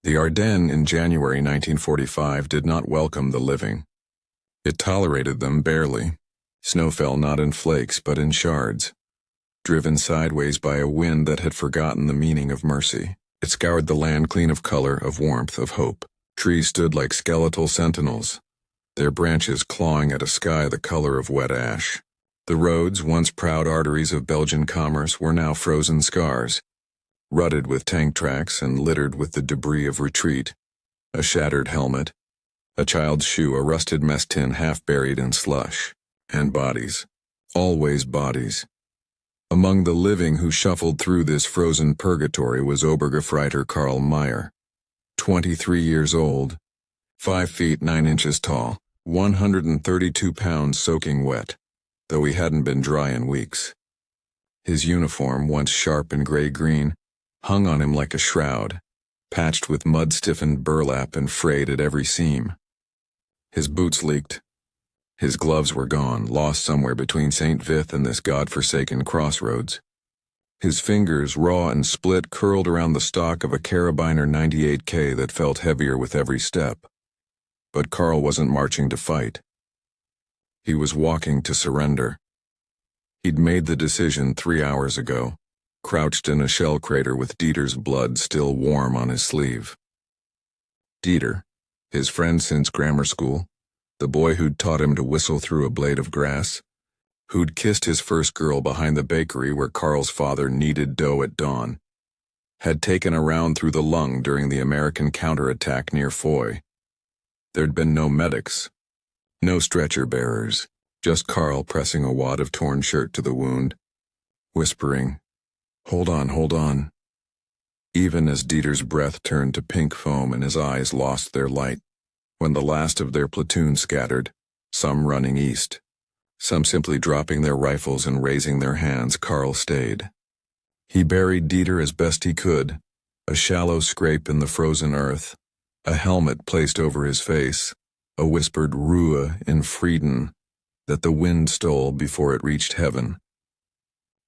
The Ardennes in January 1945 did not welcome the living. It tolerated them barely. Snow fell not in flakes but in shards. Driven sideways by a wind that had forgotten the meaning of mercy, it scoured the land clean of color, of warmth, of hope. Trees stood like skeletal sentinels, their branches clawing at a sky the color of wet ash. The roads, once proud arteries of Belgian commerce, were now frozen scars, rutted with tank tracks and littered with the debris of retreat. A shattered helmet, a child's shoe, a rusted mess tin half buried in slush. And bodies. Always bodies. Among the living who shuffled through this frozen purgatory was Obergefreiter Karl Meier, 23 years old, 5 feet 9 inches tall, 132 pounds soaking wet, though he hadn't been dry in weeks. His uniform, once sharp and gray-green, hung on him like a shroud, patched with mud-stiffened burlap and frayed at every seam. His boots leaked. His gloves were gone, lost somewhere between St. Vith and this god-forsaken crossroads. His fingers, raw and split, curled around the stock of a Carabiner 98K that felt heavier with every step. But Karl wasn't marching to fight. He was walking to surrender. He'd made the decision 3 hours ago, crouched in a shell crater with Dieter's blood still warm on his sleeve. Dieter, his friend since grammar school, the boy who'd taught him to whistle through a blade of grass, who'd kissed his first girl behind the bakery where Karl's father kneaded dough at dawn, had taken a round through the lung during the American counterattack near Foy. There'd been no medics, no stretcher bearers, just Karl pressing a wad of torn shirt to the wound, whispering, "Hold on, hold on," even as Dieter's breath turned to pink foam and his eyes lost their light. When the last of their platoon scattered, some running east, some simply dropping their rifles and raising their hands, Karl stayed. He buried Dieter as best he could, a shallow scrape in the frozen earth, a helmet placed over his face, a whispered Ruhe in Frieden that the wind stole before it reached heaven.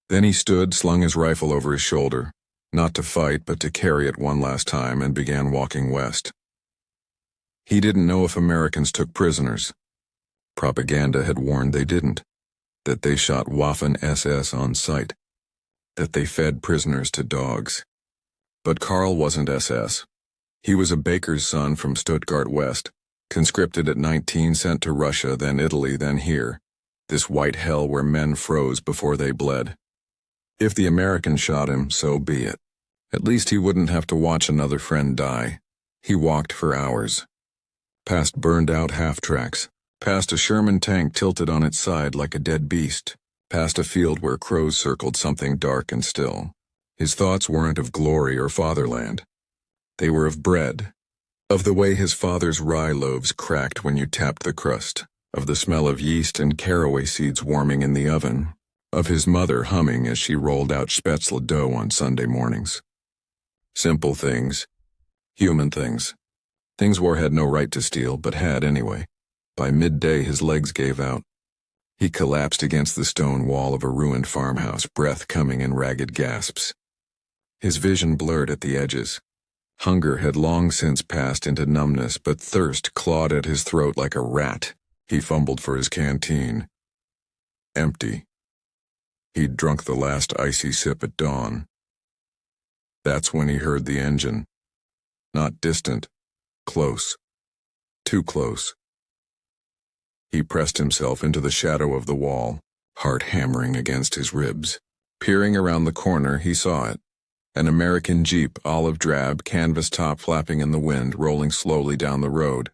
Then he stood, slung his rifle over his shoulder, not to fight but to carry it one last time, and began walking west. He didn't know if Americans took prisoners. Propaganda had warned they didn't, that they shot Waffen-SS on sight, that they fed prisoners to dogs. But Karl wasn't SS. He was a baker's son from Stuttgart West, conscripted at 19, sent to Russia, then Italy, then here, this white hell where men froze before they bled. If the Americans shot him, so be it. At least he wouldn't have to watch another friend die. He walked for hours. Past burned-out half-tracks, past a Sherman tank tilted on its side like a dead beast, past a field where crows circled something dark and still. His thoughts weren't of glory or fatherland. They were of bread, of the way his father's rye loaves cracked when you tapped the crust, of the smell of yeast and caraway seeds warming in the oven, of his mother humming as she rolled out spätzle dough on Sunday mornings. Simple things, human things. Things war had no right to steal, but had anyway. By midday his legs gave out. He collapsed against the stone wall of a ruined farmhouse, breath coming in ragged gasps. His vision blurred at the edges. Hunger had long since passed into numbness, but thirst clawed at his throat like a rat. He fumbled for his canteen. Empty. He'd drunk the last icy sip at dawn. That's when he heard the engine. Not distant. Close. Too close. He pressed himself into the shadow of the wall, heart hammering against his ribs. Peering around the corner, he saw it. An American Jeep, olive drab, canvas top flapping in the wind, rolling slowly down the road.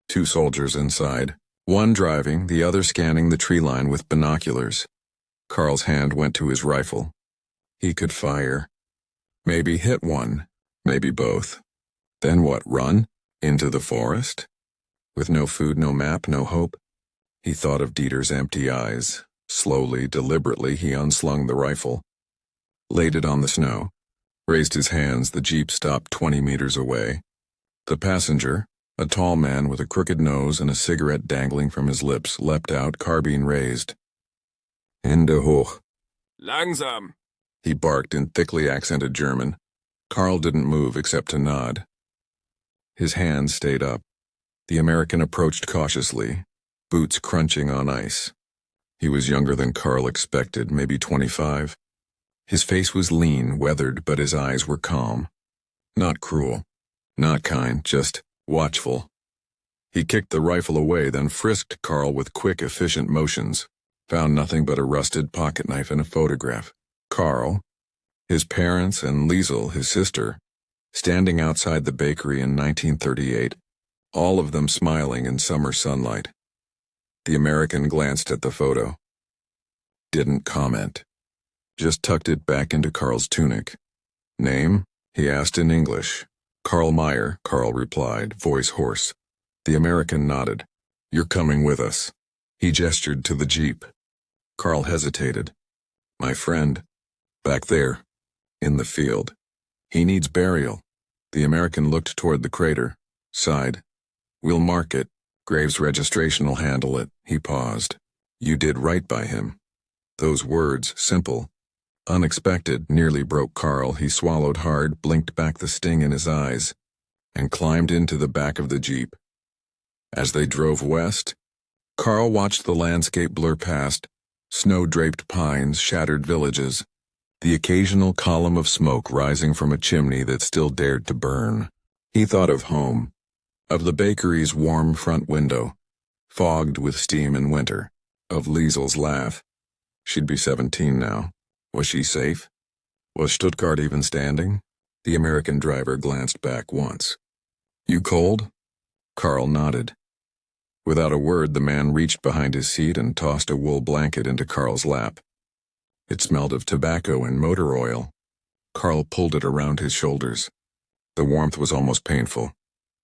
2 soldiers inside, one driving, the other scanning the tree line with binoculars. Karl's hand went to his rifle. He could fire. Maybe hit one, maybe both. Then what, run? Into the forest? With no food, no map, no hope? He thought of Dieter's empty eyes. Slowly, deliberately, he unslung the rifle, laid it on the snow, raised his hands. The Jeep stopped 20 meters away. The passenger, a tall man with a crooked nose and a cigarette dangling from his lips, leapt out, carbine raised. Hände hoch. Langsam, He barked in thickly accented German. Karl didn't move except to nod. His hands stayed up. The American approached cautiously, boots crunching on ice. He was younger than Karl expected, maybe 25. His face was lean, weathered, but his eyes were calm. Not cruel, not kind, just watchful. He kicked the rifle away, then frisked Karl with quick, efficient motions. Found nothing but a rusted pocket knife and a photograph. Karl, his parents, and Liesl, his sister, standing outside the bakery in 1938, all of them smiling in summer sunlight. The American glanced at the photo. Didn't comment. Just tucked it back into Karl's tunic. Name? He asked in English. Karl Meier, Karl replied, voice hoarse. The American nodded. You're coming with us. He gestured to the jeep. Karl hesitated. My friend. Back there. In the field. He needs burial. The American looked toward the crater. Sighed. We'll mark it. Graves registration'll handle it. He paused. You did right by him. Those words, simple, unexpected, nearly broke Karl. He swallowed hard, blinked back the sting in his eyes, and climbed into the back of the jeep. As they drove west, Karl watched the landscape blur past, snow-draped pines, shattered villages, the occasional column of smoke rising from a chimney that still dared to burn. He thought of home, of the bakery's warm front window, fogged with steam in winter, of Liesel's laugh. She'd be 17 now. Was she safe? Was Stuttgart even standing? The American driver glanced back once. You cold? Karl nodded. Without a word, the man reached behind his seat and tossed a wool blanket into Karl's lap. It smelled of tobacco and motor oil. Karl pulled it around his shoulders. The warmth was almost painful.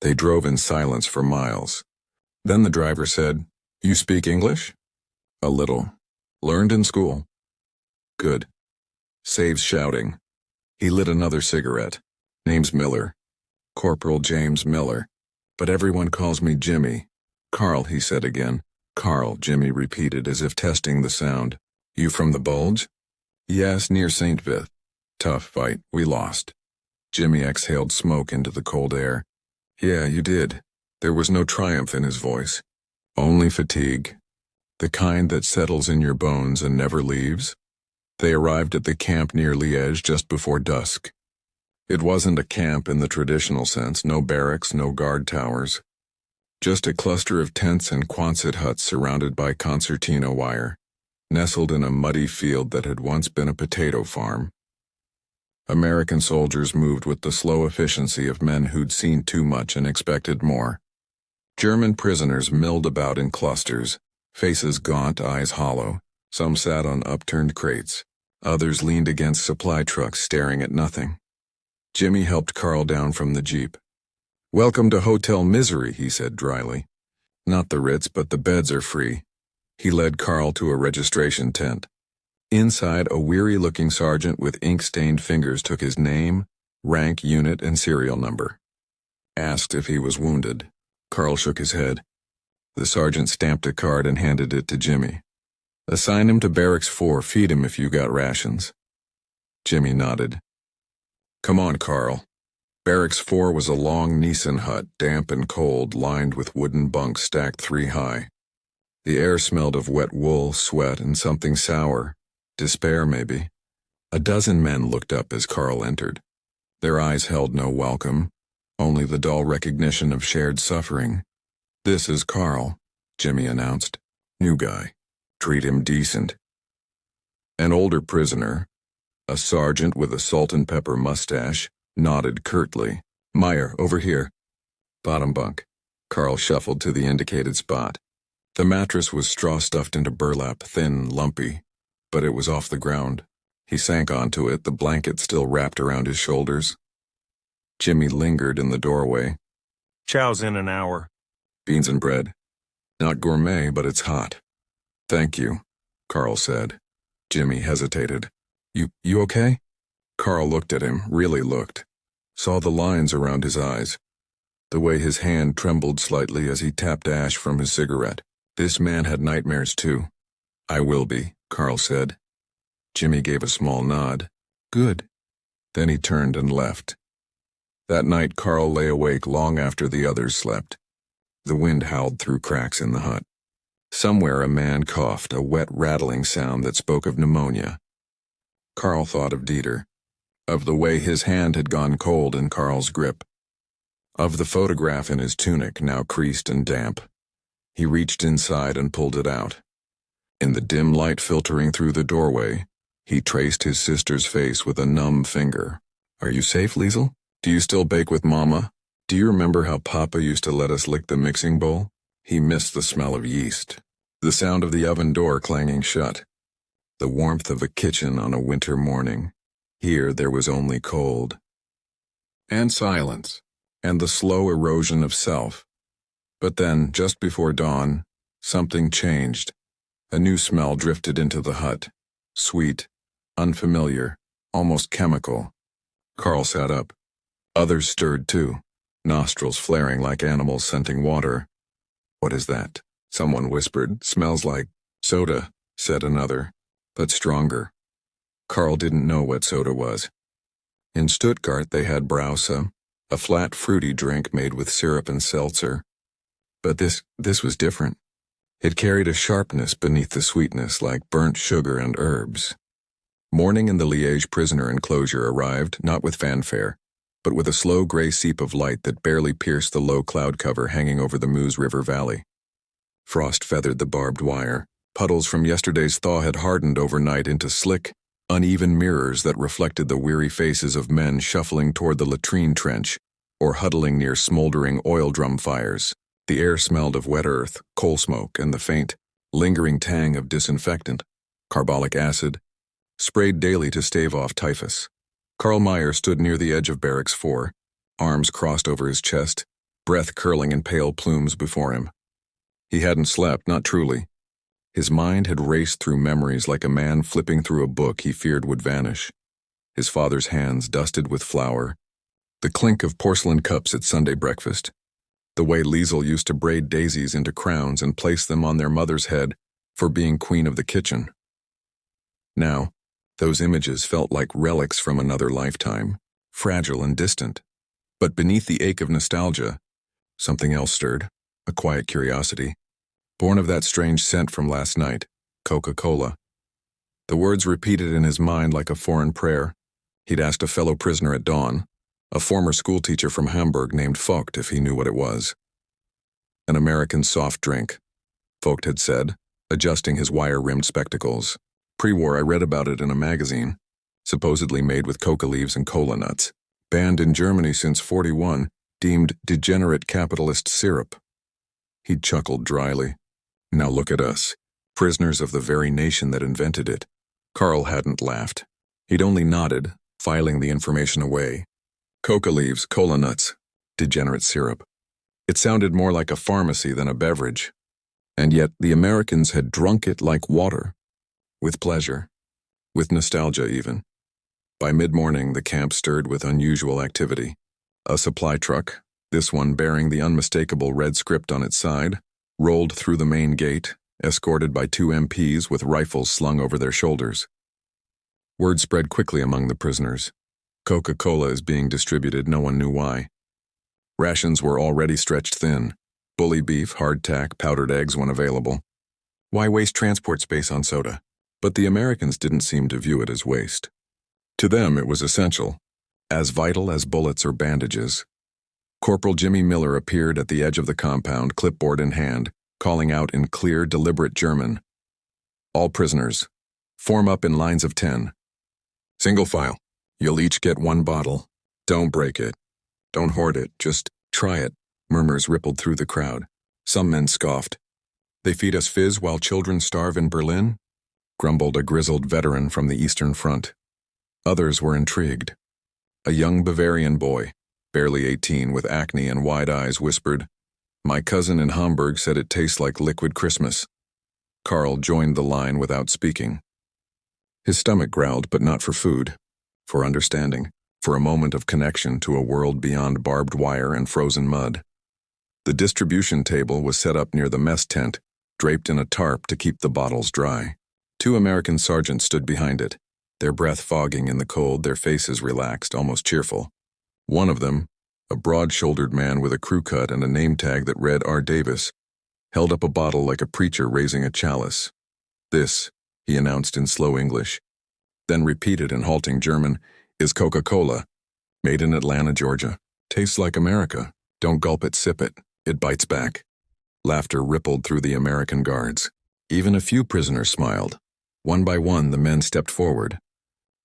They drove in silence for miles. Then the driver said, You speak English? A little. Learned in school. Good. Saves shouting. He lit another cigarette. Name's Miller. Corporal James Miller. But everyone calls me Jimmy. Karl, he said again. Karl, Jimmy repeated as if testing the sound. You from the Bulge? Yes, near St. Vith. Tough fight. We lost. Jimmy exhaled smoke into the cold air. Yeah, you did. There was no triumph in his voice. Only fatigue. The kind that settles in your bones and never leaves. They arrived at the camp near Liège just before dusk. It wasn't a camp in the traditional sense, no barracks, no guard towers. Just a cluster of tents and Quonset huts surrounded by concertina wire, nestled in a muddy field that had once been a potato farm. American soldiers moved with the slow efficiency of men who'd seen too much and expected more. German prisoners milled about in clusters, faces gaunt, eyes hollow. Some sat on upturned crates. Others leaned against supply trucks, staring at nothing. Jimmy helped Karl down from the jeep. Welcome to Hotel Misery, he said dryly. Not the Ritz, but the beds are free. He led Karl to a registration tent. Inside, a weary-looking sergeant with ink-stained fingers took his name, rank, unit, and serial number. Asked if he was wounded. Karl shook his head. The sergeant stamped a card and handed it to Jimmy. Assign him to Barracks 4, feed him if you got rations. Jimmy nodded. Come on, Karl. Barracks 4 was a long Nissen hut, damp and cold, lined with wooden bunks stacked 3 high. The air smelled of wet wool, sweat, and something sour. Despair, maybe. A dozen men looked up as Karl entered. Their eyes held no welcome, only the dull recognition of shared suffering. This is Karl, Jimmy announced. New guy. Treat him decent. An older prisoner, a sergeant with a salt and pepper mustache, nodded curtly. Meier, over here. Bottom bunk. Karl shuffled to the indicated spot. The mattress was straw stuffed into burlap, thin, lumpy, but it was off the ground. He sank onto it, the blanket still wrapped around his shoulders. Jimmy lingered in the doorway. Chow's in an hour. Beans and bread. Not gourmet, but it's hot. Thank you, Karl said. Jimmy hesitated. You okay? Karl looked at him, really looked. Saw the lines around his eyes. The way his hand trembled slightly as he tapped ash from his cigarette. This man had nightmares too. I will be, Karl said. Jimmy gave a small nod. Good. Then he turned and left. That night, Karl lay awake long after the others slept. The wind howled through cracks in the hut. Somewhere a man coughed, a wet, rattling sound that spoke of pneumonia. Karl thought of Dieter, of the way his hand had gone cold in Karl's grip, of the photograph in his tunic, now creased and damp. He reached inside and pulled it out. In the dim light filtering through the doorway, he traced his sister's face with a numb finger. "Are you safe, Liesel? Do you still bake with Mama? Do you remember how Papa used to let us lick the mixing bowl?" He missed the smell of yeast, the sound of the oven door clanging shut, the warmth of a kitchen on a winter morning. Here there was only cold. And silence, and the slow erosion of self. But then, just before dawn, something changed. A new smell drifted into the hut. Sweet, unfamiliar, almost chemical. Karl sat up. Others stirred too, nostrils flaring like animals scenting water. "What is that?" someone whispered. "Smells like soda," said another, but stronger. Karl didn't know what soda was. In Stuttgart they had Brause, a flat fruity drink made with syrup and seltzer. But this was different. It carried a sharpness beneath the sweetness, like burnt sugar and herbs. Morning in the Liège prisoner enclosure arrived, not with fanfare, but with a slow gray seep of light that barely pierced the low cloud cover hanging over the Meuse River Valley. Frost feathered the barbed wire. Puddles from yesterday's thaw had hardened overnight into slick, uneven mirrors that reflected the weary faces of men shuffling toward the latrine trench or huddling near smoldering oil drum fires. The air smelled of wet earth, coal smoke, and the faint, lingering tang of disinfectant, carbolic acid, sprayed daily to stave off typhus. Karl Meier stood near the edge of Barracks 4, arms crossed over his chest, breath curling in pale plumes before him. He hadn't slept, not truly. His mind had raced through memories like a man flipping through a book he feared would vanish. His father's hands dusted with flour, the clink of porcelain cups at Sunday breakfast, the way Liesel used to braid daisies into crowns and place them on their mother's head for being queen of the kitchen. Now, those images felt like relics from another lifetime, fragile and distant. But beneath the ache of nostalgia, something else stirred, a quiet curiosity, born of that strange scent from last night, Coca-Cola. The words repeated in his mind like a foreign prayer. He'd asked a fellow prisoner at dawn, a former schoolteacher from Hamburg named Vogt, if he knew what it was. An American soft drink, Vogt had said, adjusting his wire-rimmed spectacles. Pre-war I read about it in a magazine, supposedly made with coca leaves and cola nuts, banned in Germany since '41, deemed degenerate capitalist syrup. He'd chuckled dryly. Now look at us, prisoners of the very nation that invented it. Karl hadn't laughed. He'd only nodded, filing the information away. Coca leaves, cola nuts, degenerate syrup. It sounded more like a pharmacy than a beverage. And yet the Americans had drunk it like water. With pleasure. With nostalgia even. By mid-morning, the camp stirred with unusual activity. A supply truck, this one bearing the unmistakable red script on its side, rolled through the main gate, escorted by 2 MPs with rifles slung over their shoulders. Word spread quickly among the prisoners. Coca-Cola is being distributed, no one knew why. Rations were already stretched thin. Bully beef, hardtack, powdered eggs when available. Why waste transport space on soda? But the Americans didn't seem to view it as waste. To them it was essential, as vital as bullets or bandages. Corporal Jimmy Miller appeared at the edge of the compound, clipboard in hand, calling out in clear, deliberate German. All prisoners, form up in lines of 10. Single file. You'll each get 1 bottle. Don't break it. Don't hoard it, just try it. Murmurs rippled through the crowd. Some men scoffed. They feed us fizz while children starve in Berlin? Grumbled a grizzled veteran from the Eastern Front. Others were intrigued. A young Bavarian boy, barely 18 with acne and wide eyes, whispered, "My cousin in Hamburg said it tastes like liquid Christmas." Karl joined the line without speaking. His stomach growled, but not for food, for understanding, for a moment of connection to a world beyond barbed wire and frozen mud. The distribution table was set up near the mess tent, draped in a tarp to keep the bottles dry. 2 American sergeants stood behind it, their breath fogging in the cold, their faces relaxed, almost cheerful. One of them, a broad-shouldered man with a crew cut and a name tag that read R. Davis, held up a bottle like a preacher raising a chalice. "This," he announced in slow English, then repeated in halting German, "is Coca-Cola, made in Atlanta, Georgia. Tastes like America. Don't gulp it, sip it. It bites back." Laughter rippled through the American guards. Even a few prisoners smiled. One by one, the men stepped forward.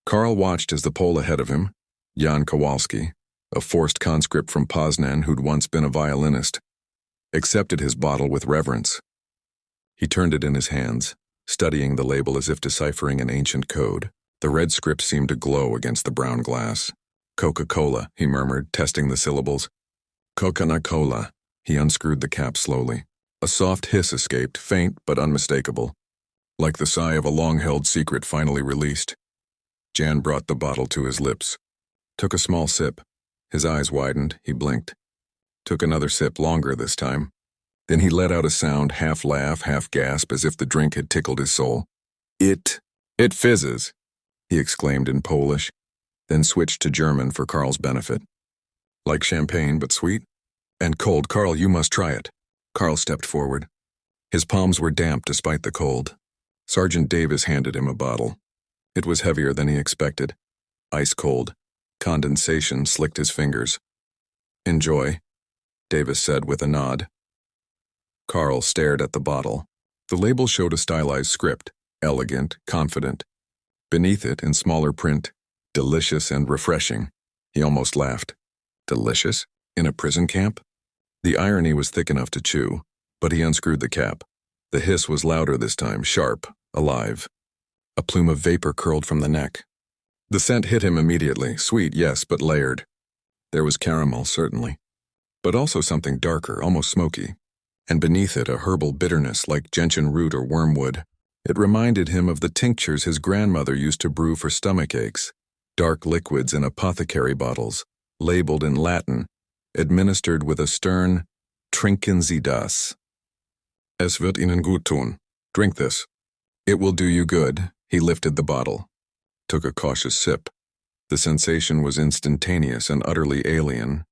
Karl watched as the Pole ahead of him, Jan Kowalski, a forced conscript from Poznan who'd once been a violinist, accepted his bottle with reverence. He turned it in his hands, studying the label as if deciphering an ancient code. The red script seemed to glow against the brown glass. "Coca-Cola," he murmured, testing the syllables. "Coca-Cola." He unscrewed the cap slowly. A soft hiss escaped, faint but unmistakable, like the sigh of a long-held secret finally released. Jan brought the bottle to his lips. Took a small sip. His eyes widened, he blinked. Took another sip, longer this time. Then he let out a sound, half laugh, half gasp, as if the drink had tickled his soul. It fizzes," he exclaimed in Polish, then switched to German for Karl's benefit. "Like champagne, but sweet? And cold. Karl, you must try it." Karl stepped forward. His palms were damp despite the cold. Sergeant Davis handed him a bottle. It was heavier than he expected. Ice cold. Condensation slicked his fingers. "Enjoy," Davis said with a nod. Karl stared at the bottle. The label showed a stylized script, elegant, confident. Beneath it, in smaller print, "Delicious and refreshing." He almost laughed. Delicious? In a prison camp? The irony was thick enough to chew, but he unscrewed the cap. The hiss was louder this time, sharp, alive. A plume of vapor curled from the neck. The scent hit him immediately, sweet, yes, but layered. There was caramel, certainly, but also something darker, almost smoky, and beneath it a herbal bitterness like gentian root or wormwood. It reminded him of the tinctures his grandmother used to brew for stomach aches, dark liquids in apothecary bottles, labeled in Latin, administered with a stern, "Trinken Sie das." "Es wird Ihnen gut tun. Drink this. It will do you good." He lifted the bottle. Took a cautious sip. The sensation was instantaneous and utterly alien.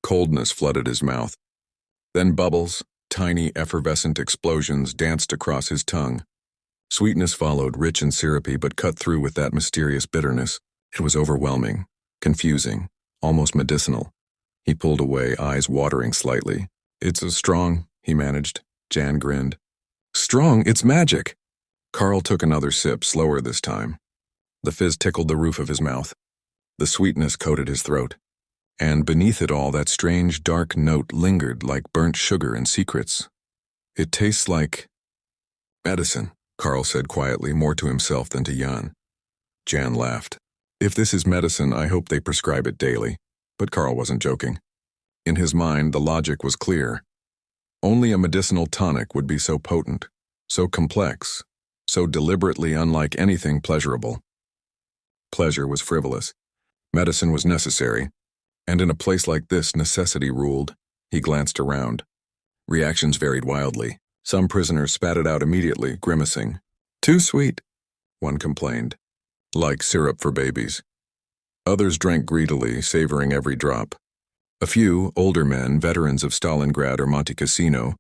Coldness flooded his mouth. Then bubbles, tiny effervescent explosions danced across his tongue. Sweetness followed, rich and syrupy, but cut through with that mysterious bitterness. It was overwhelming, confusing, almost medicinal. He pulled away, eyes watering slightly. "It's a strong," he managed. Jan grinned. "Strong? It's magic!" Karl took another sip, slower this time. The fizz tickled the roof of his mouth. The sweetness coated his throat. And beneath it all, that strange, dark note lingered like burnt sugar and secrets. "It tastes like medicine," Karl said quietly, more to himself than to Jan. Jan laughed. "If this is medicine, I hope they prescribe it daily." But Karl wasn't joking. In his mind, the logic was clear. Only a medicinal tonic would be so potent, so complex, so deliberately unlike anything pleasurable. Pleasure was frivolous. Medicine was necessary. And in a place like this, necessity ruled. He glanced around. Reactions varied wildly. Some prisoners spat it out immediately, grimacing. "Too sweet," one complained. "Like syrup for babies." Others drank greedily, savoring every drop. A few, older men, veterans of Stalingrad or Monte Cassino,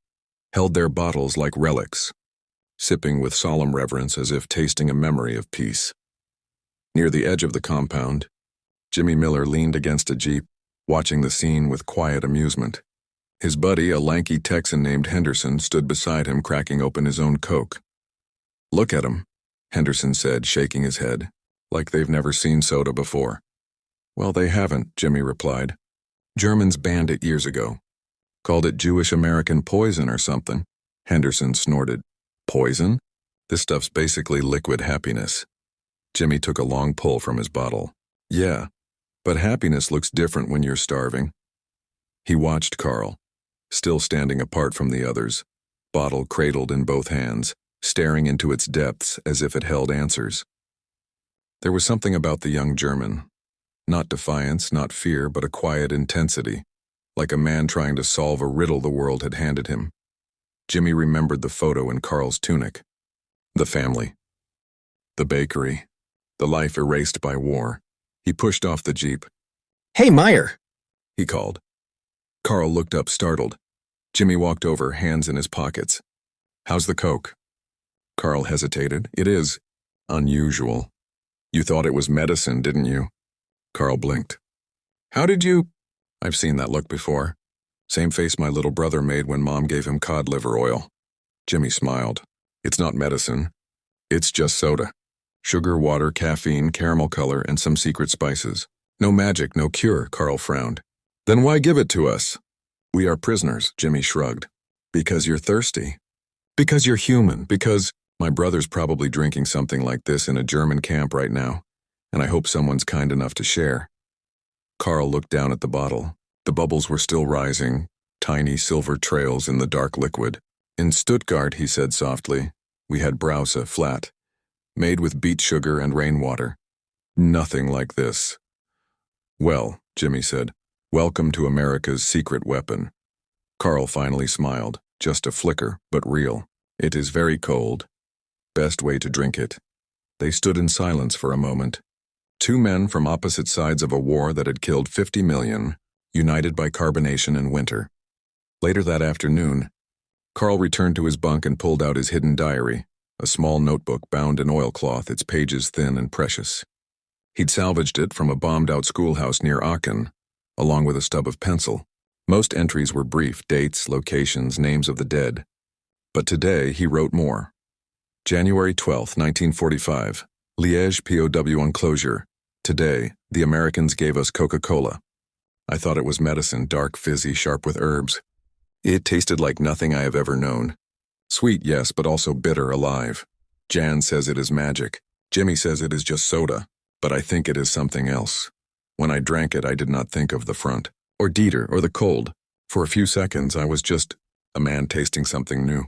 held their bottles like relics, sipping with solemn reverence as if tasting a memory of peace. Near the edge of the compound, Jimmy Miller leaned against a jeep, watching the scene with quiet amusement. His buddy, a lanky Texan named Henderson, stood beside him, cracking open his own Coke. "Look at 'em," Henderson said, shaking his head, like they've never seen soda before. "Well, they haven't," Jimmy replied. "Germans banned it years ago. Called it Jewish-American poison or something." Henderson snorted. "Poison? This stuff's basically liquid happiness." Jimmy took a long pull from his bottle. "Yeah, but happiness looks different when you're starving." He watched Karl, still standing apart from the others, bottle cradled in both hands, staring into its depths as if it held answers. There was something about the young German. Not defiance, not fear, but a quiet intensity, like a man trying to solve a riddle the world had handed him. Jimmy remembered the photo in Karl's tunic. The family. The bakery. The life erased by war. He pushed off the jeep. "Hey, Meier!" He called. Karl looked up, startled. Jimmy walked over, hands in his pockets. "How's the Coke?" Karl hesitated. "It is unusual. You thought it was medicine, didn't you?" Karl blinked. "How did you—" "I've seen that look before. Same face my little brother made when Mom gave him cod liver oil." Jimmy smiled. "It's not medicine. It's just soda. Sugar, water, caffeine, caramel color, and some secret spices. No magic, no cure," Karl frowned. "Then why give it to us?" "We are prisoners," Jimmy shrugged. "Because you're thirsty. Because you're human. Because my brother's probably drinking something like this in a German camp right now, and I hope someone's kind enough to share." Karl looked down at the bottle. The bubbles were still rising, tiny silver trails in the dark liquid. "In Stuttgart," he said softly, "we had Brause flat, made with beet sugar and rainwater. Nothing like this." "Well," Jimmy said, "welcome to America's secret weapon." Karl finally smiled, just a flicker, but real. "It is very cold. Best way to drink it." They stood in silence for a moment. Two men from opposite sides of a war that had killed 50 million, united by carbonation and winter. Later that afternoon, Karl returned to his bunk and pulled out his hidden diary, a small notebook bound in oilcloth, its pages thin and precious. He'd salvaged it from a bombed-out schoolhouse near Aachen, along with a stub of pencil. Most entries were brief, dates, locations, names of the dead. But today he wrote more. January 12, 1945, Liège POW enclosure. Today, the Americans gave us Coca-Cola. I thought it was medicine, dark, fizzy, sharp with herbs. It tasted like nothing I have ever known. Sweet, yes, but also bitter, alive. Jan says it is magic. Jimmy says it is just soda, but I think it is something else. When I drank it, I did not think of the front, or Dieter, or the cold. For a few seconds, I was just a man tasting something new.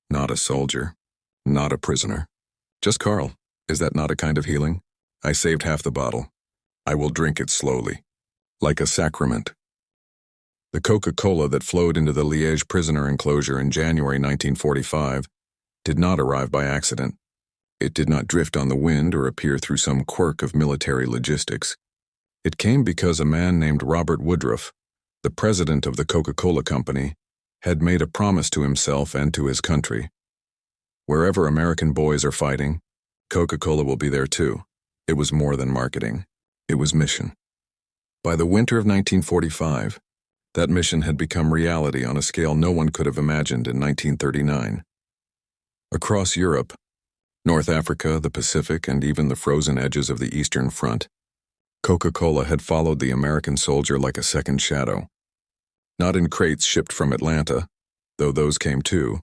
Not a soldier. Not a prisoner. Just Karl. Is that not a kind of healing? I saved half the bottle. I will drink it slowly. Like a sacrament. The Coca-Cola that flowed into the Liège prisoner enclosure in January 1945 did not arrive by accident. It did not drift on the wind or appear through some quirk of military logistics. It came because a man named Robert Woodruff, the president of the Coca-Cola Company, had made a promise to himself and to his country. Wherever American boys are fighting, Coca-Cola will be there too. It was more than marketing. It was mission. By the winter of 1945, that mission had become reality on a scale no one could have imagined in 1939. Across Europe, North Africa, the Pacific, and even the frozen edges of the Eastern Front, Coca-Cola had followed the American soldier like a second shadow. Not in crates shipped from Atlanta, though those came too,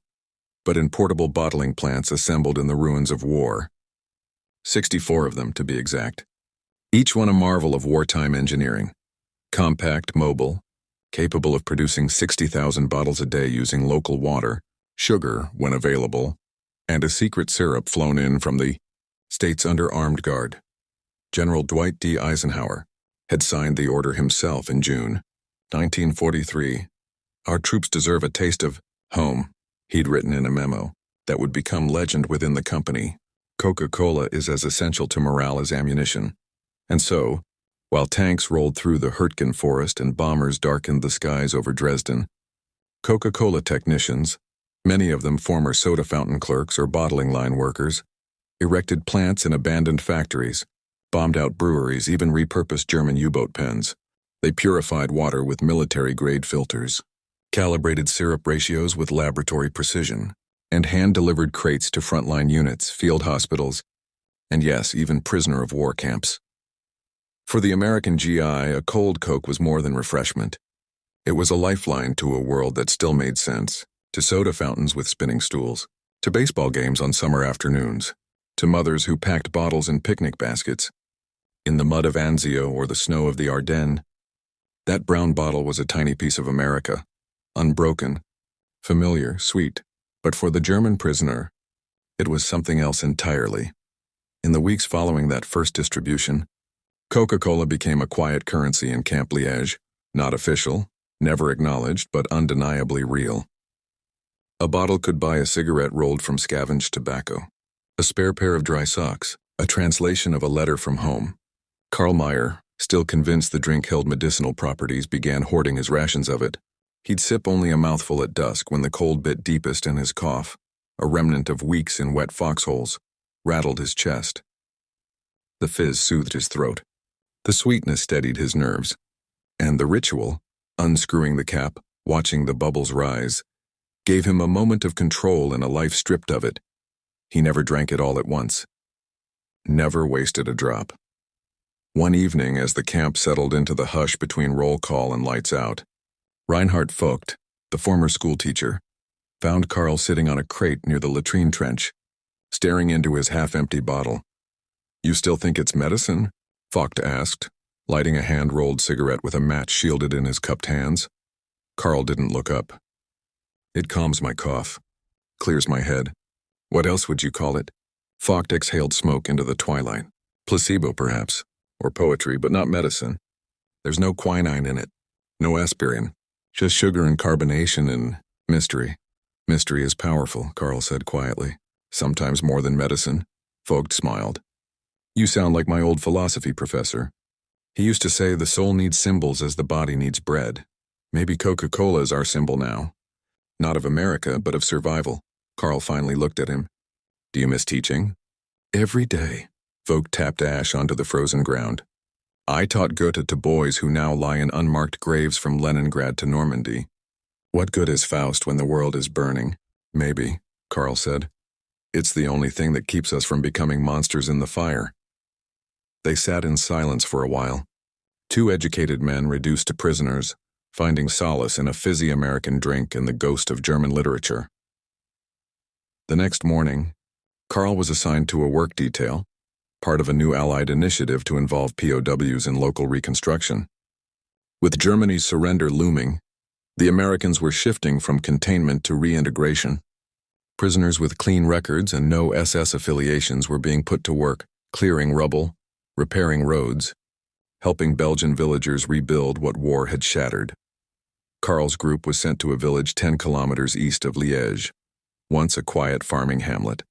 but in portable bottling plants assembled in the ruins of war. 64 of them, to be exact. Each one a marvel of wartime engineering. Compact, mobile, capable of producing 60,000 bottles a day using local water, sugar when available, and a secret syrup flown in from the states under armed guard. General Dwight D. Eisenhower had signed the order himself in June 1943. "Our troops deserve a taste of home," he'd written in a memo that would become legend within the company. Coca-Cola is as essential to morale as ammunition. And so, while tanks rolled through the Hurtgen forest and bombers darkened the skies over Dresden, Coca-Cola technicians, many of them former soda fountain clerks or bottling line workers, erected plants in abandoned factories, bombed out breweries, even repurposed German U-boat pens. They purified water with military-grade filters, calibrated syrup ratios with laboratory precision, and hand-delivered crates to frontline units, field hospitals, and yes, even prisoner of war camps. For the American GI, a cold Coke was more than refreshment. It was a lifeline to a world that still made sense, to soda fountains with spinning stools, to baseball games on summer afternoons, to mothers who packed bottles in picnic baskets. In the mud of Anzio or the snow of the Ardennes, that brown bottle was a tiny piece of America, unbroken, familiar, sweet. But for the German prisoner, it was something else entirely. In the weeks following that first distribution, Coca-Cola became a quiet currency in Camp Liège, not official, never acknowledged, but undeniably real. A bottle could buy a cigarette rolled from scavenged tobacco, a spare pair of dry socks, a translation of a letter from home. Karl Meier, still convinced the drink held medicinal properties, began hoarding his rations of it, He'd sip only a mouthful at dusk when the cold bit deepest in his cough, a remnant of weeks in wet foxholes, rattled his chest. The fizz soothed his throat. The sweetness steadied his nerves. And the ritual, unscrewing the cap, watching the bubbles rise, gave him a moment of control in a life stripped of it. He never drank it all at once. Never wasted a drop. One evening, as the camp settled into the hush between roll call and lights out, Reinhard Vogt, the former schoolteacher, found Karl sitting on a crate near the latrine trench, staring into his half-empty bottle. "You still think it's medicine?" Vogt asked, lighting a hand-rolled cigarette with a match shielded in his cupped hands. Karl didn't look up. "It calms my cough, clears my head. What else would you call it?" Vogt exhaled smoke into the twilight. "Placebo, perhaps, or poetry, but not medicine. There's no quinine in it, no aspirin, just sugar and carbonation and mystery. Mystery is powerful," Karl said quietly. "Sometimes more than medicine." Vogt smiled. "You sound like my old philosophy professor. He used to say the soul needs symbols as the body needs bread. Maybe Coca-Cola is our symbol now. Not of America, but of survival." Karl finally looked at him. "Do you miss teaching?" "Every day." Vogt tapped ash onto the frozen ground. "I taught Goethe to boys who now lie in unmarked graves from Leningrad to Normandy. What good is Faust when the world is burning?" "Maybe," Karl said. "It's the only thing that keeps us from becoming monsters in the fire." They sat in silence for a while. Two educated men reduced to prisoners, finding solace in a fizzy American drink and the ghost of German literature. The next morning, Karl was assigned to a work detail, part of a new Allied initiative to involve POWs in local reconstruction. With Germany's surrender looming, the Americans were shifting from containment to reintegration. Prisoners with clean records and no SS affiliations were being put to work, clearing rubble, repairing roads, helping Belgian villagers rebuild what war had shattered. Karl's group was sent to a village 10 kilometers east of Liège, once a quiet farming hamlet,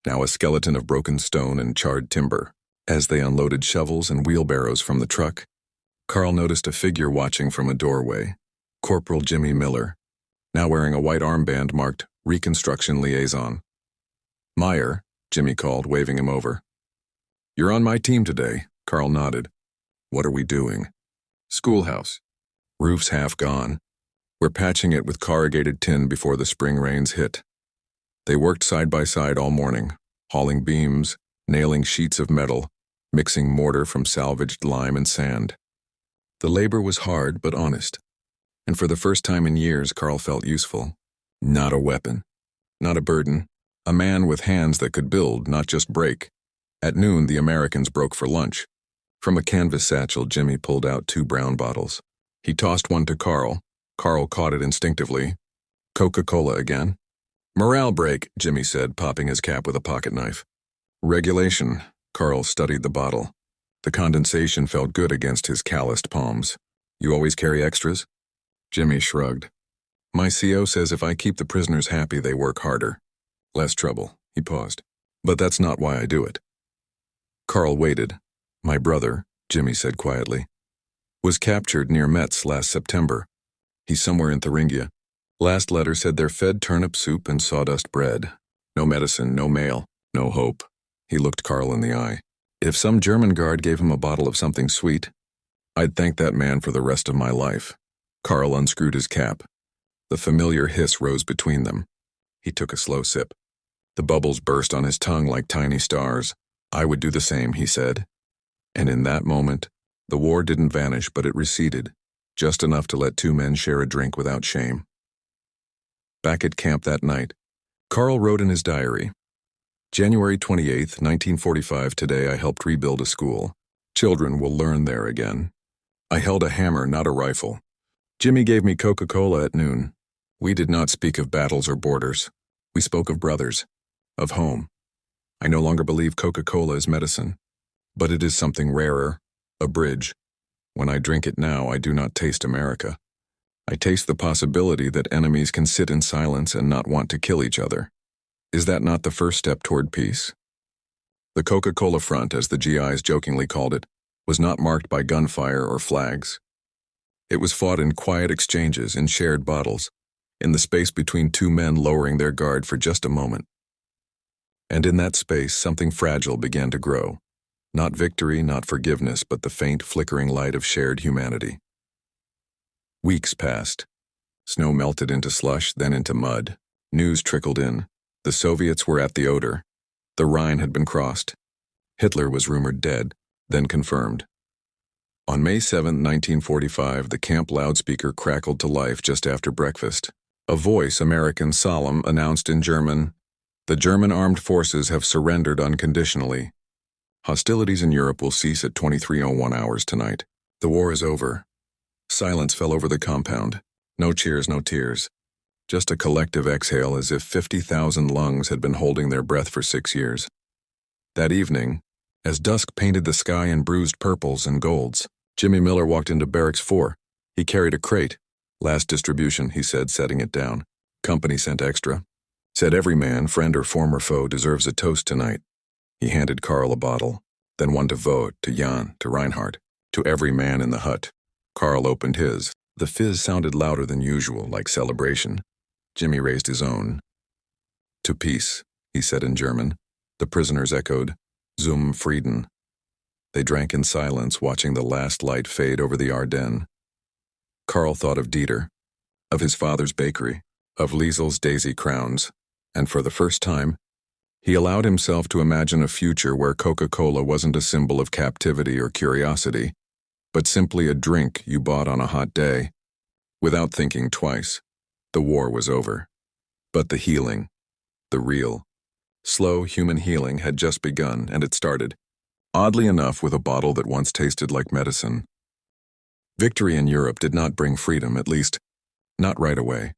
now a skeleton of broken stone and charred timber. As they unloaded shovels and wheelbarrows from the truck, Karl noticed a figure watching from a doorway, Corporal Jimmy Miller, now wearing a white armband marked Reconstruction Liaison. "Meier," Jimmy called, waving him over. "You're on my team today," Karl nodded. "What are we doing?" "Schoolhouse. Roof's half gone. We're patching it with corrugated tin before the spring rains hit." They worked side by side all morning, hauling beams, nailing sheets of metal, mixing mortar from salvaged lime and sand. The labor was hard but honest, and for the first time in years Karl felt useful. Not a weapon, not a burden, a man with hands that could build, not just break. At noon, the Americans broke for lunch. From a canvas satchel, Jimmy pulled out 2 brown bottles. He tossed one to Karl. Karl caught it instinctively. "Coca-Cola again?" "Morale break," Jimmy said, popping his cap with a pocket knife. "Regulation." Karl studied the bottle. The condensation felt good against his calloused palms. "You always carry extras?" Jimmy shrugged. "My CO says if I keep the prisoners happy, they work harder. Less trouble." He paused. "But that's not why I do it." Karl waited. "My brother," Jimmy said quietly, "was captured near Metz last September. He's somewhere in Thuringia. Last letter said they're fed turnip soup and sawdust bread. No medicine, no mail, no hope." He looked Karl in the eye. "If some German guard gave him a bottle of something sweet, I'd thank that man for the rest of my life." Karl unscrewed his cap. The familiar hiss rose between them. He took a slow sip. The bubbles burst on his tongue like tiny stars. "I would do the same," he said. And in that moment, the war didn't vanish, but it receded, just enough to let 2 men share a drink without shame. Back at camp that night, Karl wrote in his diary, "January 28th, 1945, today I helped rebuild a school. Children will learn there again. I held a hammer, not a rifle. Jimmy gave me Coca-Cola at noon. We did not speak of battles or borders. We spoke of brothers, of home. I no longer believe Coca-Cola is medicine, but it is something rarer, a bridge. When I drink it now, I do not taste America. I taste the possibility that enemies can sit in silence and not want to kill each other. Is that not the first step toward peace?" The Coca-Cola front, as the GIs jokingly called it, was not marked by gunfire or flags. It was fought in quiet exchanges, in shared bottles, in the space between two men lowering their guard for just a moment. And in that space, something fragile began to grow. Not victory, not forgiveness, but the faint, flickering light of shared humanity. Weeks passed. Snow melted into slush, then into mud. News trickled in. The Soviets were at the Oder. The Rhine had been crossed. Hitler was rumored dead, then confirmed. On May 7, 1945, the camp loudspeaker crackled to life just after breakfast. A voice, American solemn, announced in German, "The German armed forces have surrendered unconditionally. Hostilities in Europe will cease at 23:01 hours tonight. The war is over." Silence fell over the compound. No cheers, no tears. Just a collective exhale as if 50,000 lungs had been holding their breath for 6 years. That evening, as dusk painted the sky in bruised purples and golds, Jimmy Miller walked into Barracks 4. He carried a crate. "Last distribution," he said, setting it down. "Company sent extra. Said every man, friend or former foe, deserves a toast tonight." He handed Karl a bottle, then one to Vogt, to Jan, to Reinhardt, to every man in the hut. Karl opened his. The fizz sounded louder than usual, like celebration. Jimmy raised his own. "To peace," he said in German. The prisoners echoed, "Zum Frieden." They drank in silence, watching the last light fade over the Ardennes. Karl thought of Dieter, of his father's bakery, of Liesel's daisy crowns, and for the first time, he allowed himself to imagine a future where Coca-Cola wasn't a symbol of captivity or curiosity, but simply a drink you bought on a hot day. Without thinking twice, the war was over. But the healing, the real, slow human healing had just begun, and it started, oddly enough, with a bottle that once tasted like medicine. Victory in Europe did not bring freedom, at least, not right away.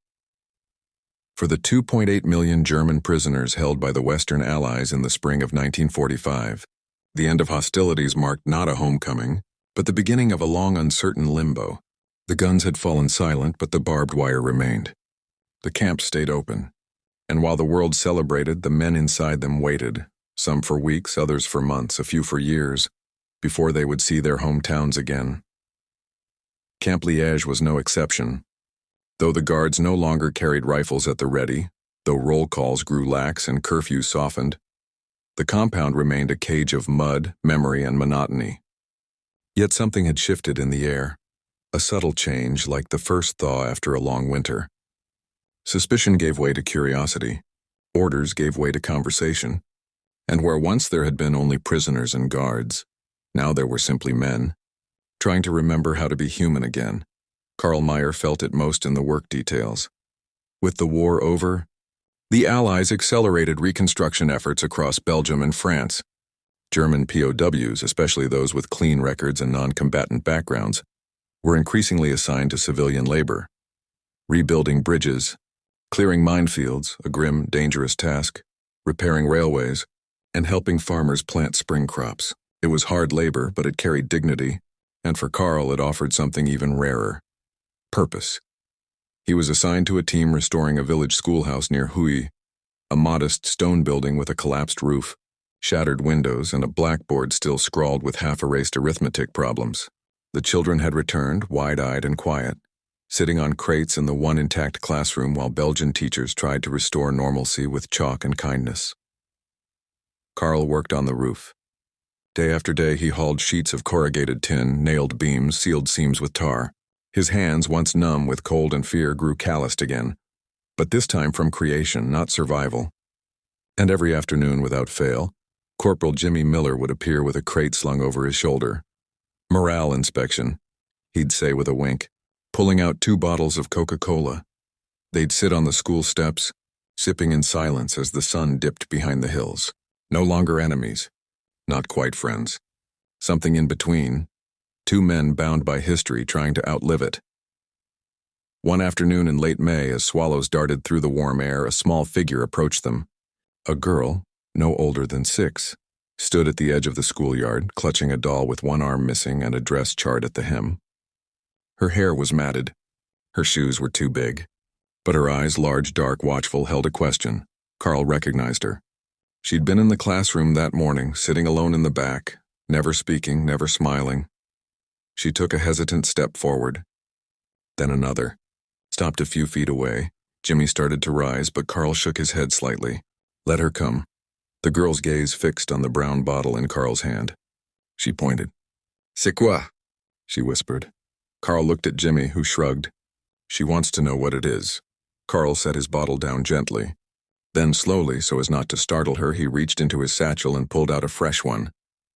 For the 2.8 million German prisoners held by the Western Allies in the spring of 1945, the end of hostilities marked not a homecoming, but the beginning of a long, uncertain limbo. The guns had fallen silent, but the barbed wire remained. The camps stayed open, and while the world celebrated, the men inside them waited, some for weeks, others for months, a few for years, before they would see their hometowns again. Camp Liège was no exception. Though the guards no longer carried rifles at the ready, though roll calls grew lax and curfews softened, the compound remained a cage of mud, memory, and monotony. Yet something had shifted in the air, a subtle change like the first thaw after a long winter. Suspicion gave way to curiosity, orders gave way to conversation, and where once there had been only prisoners and guards, now there were simply men, trying to remember how to be human again. Karl Meier felt it most in the work details. With the war over, the Allies accelerated reconstruction efforts across Belgium and France. German POWs, especially those with clean records and non-combatant backgrounds, were increasingly assigned to civilian labor. Rebuilding bridges, clearing minefields, a grim, dangerous task, repairing railways, and helping farmers plant spring crops. It was hard labor, but it carried dignity, and for Karl it offered something even rarer: purpose. He was assigned to a team restoring a village schoolhouse near WWII, a modest stone building with a collapsed roof, shattered windows, and a blackboard still scrawled with half-erased arithmetic problems. The children had returned, wide-eyed and quiet, sitting on crates in the one intact classroom while Belgian teachers tried to restore normalcy with chalk and kindness. Karl worked on the roof. Day after day he hauled sheets of corrugated tin, nailed beams, sealed seams with tar. His hands, once numb with cold and fear, grew calloused again, but this time from creation, not survival. And every afternoon, without fail, Corporal Jimmy Miller would appear with a crate slung over his shoulder. "Morale inspection," he'd say with a wink, pulling out 2 bottles of Coca-Cola. They'd sit on the school steps, sipping in silence as the sun dipped behind the hills. No longer enemies, not quite friends. Something in between, 2 men bound by history trying to outlive it. One afternoon in late May, as swallows darted through the warm air, a small figure approached them. A girl, no older than 6, stood at the edge of the schoolyard, clutching a doll with one arm missing and a dress charred at the hem. Her hair was matted. Her shoes were too big. But her eyes, large, dark, watchful, held a question. Karl recognized her. She'd been in the classroom that morning, sitting alone in the back, never speaking, never smiling. She took a hesitant step forward. Then another. Stopped a few feet away. Jimmy started to rise, but Karl shook his head slightly. Let her come. The girl's gaze fixed on the brown bottle in Karl's hand. She pointed. C'est quoi? She whispered. Karl looked at Jimmy, who shrugged. She wants to know what it is. Karl set his bottle down gently. Then slowly, so as not to startle her, he reached into his satchel and pulled out a fresh one.